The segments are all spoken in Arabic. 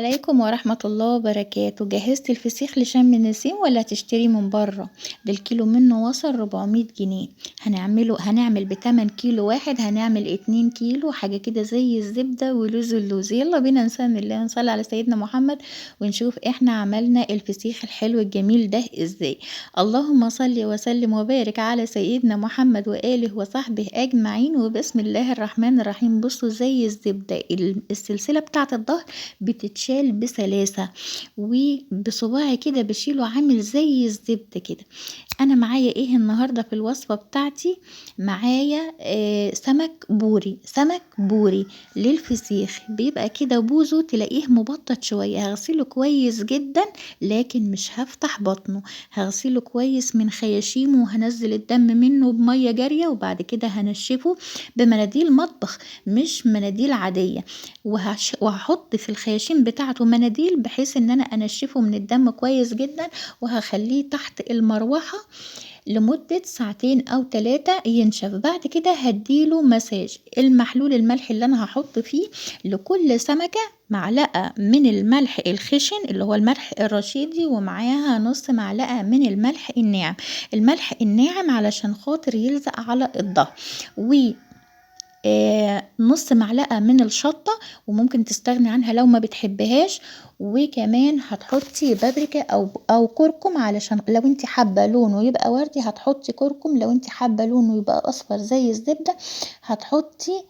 عليكم ورحمة الله وبركاته. جهزت الفسيخ لشم النسيم ولا هتشتري من بره؟ ده الكيلو منه وصل 400 جنيه. هنعمل ب8 كيلو واحد، هنعمل 2 كيلو حاجة كده زي الزبدة ولوز اللوز. يلا بينا نسمي الله ونصلي على سيدنا محمد ونشوف احنا عملنا الفسيخ الحلو الجميل ده ازاي. اللهم صل وسلم وبارك على سيدنا محمد وآله وصحبه أجمعين. وبسم الله الرحمن الرحيم. بصوا زي الزبدة، السلسلة بتاعة الظهر بتتشال بسلاسة، وبصباعي كده بشيله عامل زي الزبدة كده. انا معايا ايه النهاردة في الوصفة بتاعتي؟ معايا سمك بوري للفسيخ. بيبقى كده بوزه تلاقيه مبطط شوية. هغسله كويس جدا لكن مش هفتح بطنه، هغسله كويس من خياشيمه وهنزل الدم منه بمية جارية، وبعد كده هنشفه بمناديل مطبخ مش مناديل عادية، وهحط في الخياشيم بتاعته مناديل بحيث ان انا انشفه من الدم كويس جدا، وهخليه تحت المروحة لمدة 2 أو 3 ينشف. بعد كده هديله مساج. المحلول الملح اللي انا هحط فيه لكل سمكة معلقة من الملح الخشن اللي هو الملح الرشيدي، ومعاها نص معلقة من الملح الناعم. الملح الناعم علشان خاطر يلزق على الظهر، نص معلقة من الشطة وممكن تستغني عنها لو ما بتحبهاش. وكمان هتحطي بابريكا او كركم علشان لو انت حابة لونه يبقى وردي هتحطي كركم، لو انت حابة لونه يبقى اصفر زي الزبدة هتحطي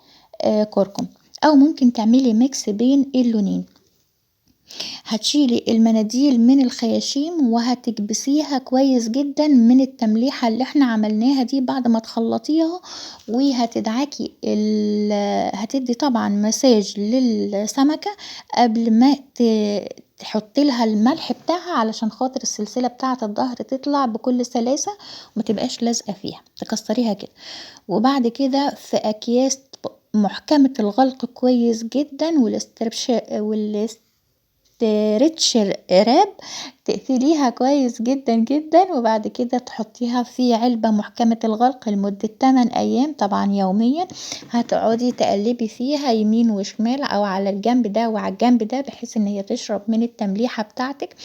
كركم، او ممكن تعملي ميكس بين اللونين. هتشيلي المناديل من الخياشيم وهتكبسيها كويس جدا من التمليحة اللي احنا عملناها دي بعد ما تخلطيها، وهتدعكي هتدي طبعا مساج للسمكة قبل ما تحطي لها الملح بتاعها علشان خاطر السلسلة بتاعة الظهر تطلع بكل سلاسة وما تبقاش لازقة فيها. تكسريها كده، وبعد كده في اكياس محكمة الغلق كويس جدا ريتش راب تقفليها كويس جدا جدا، وبعد كده تحطيها في علبة محكمة الغلق لمدة 8 أيام طبعا يوميا. هتقعدي تقلبي فيها يمين وشمال او على الجنب ده وعلى الجنب ده بحيث ان هي تشرب من التمليحة بتاعتك،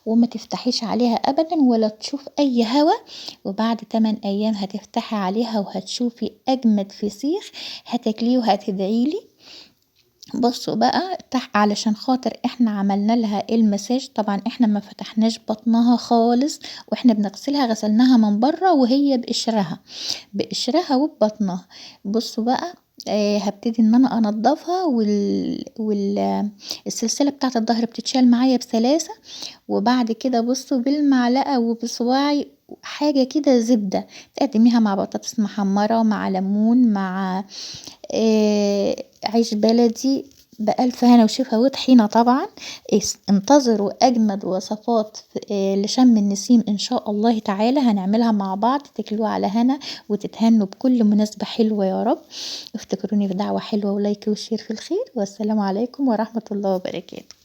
وما تفتحيش عليها ابدا ولا تشوف اي هوا. وبعد 8 ايام هتفتحي عليها وهتشوفي اجمد فسيخ هتاكليه وهتدعيلي. بصوا بقى علشان خاطر احنا عملنا لها المساج، طبعا احنا ما فتحناش بطنها خالص، واحنا بنغسلها غسلناها من بره وهي بقشرها وببطنها. بصوا بقى هبتدي ان انا انضفها السلسلة بتاعت الظهر بتتشال معايا بسلاسة. وبعد كده بصوا بالمعلقة وبصواعي حاجة كده زبدة تقدميها مع بطاطس محمرة مع ليمون مع عيش بلدي بألف هنا وشفا وطحينة طبعا. انتظروا أجمد وصفات لشم النسيم إن شاء الله تعالى، هنعملها مع بعض تاكلوها على هنا وتتهنوا بكل مناسبة حلوة يا رب. افتكروني بدعوة حلوة ولايك وشير في الخير، والسلام عليكم ورحمة الله وبركاته.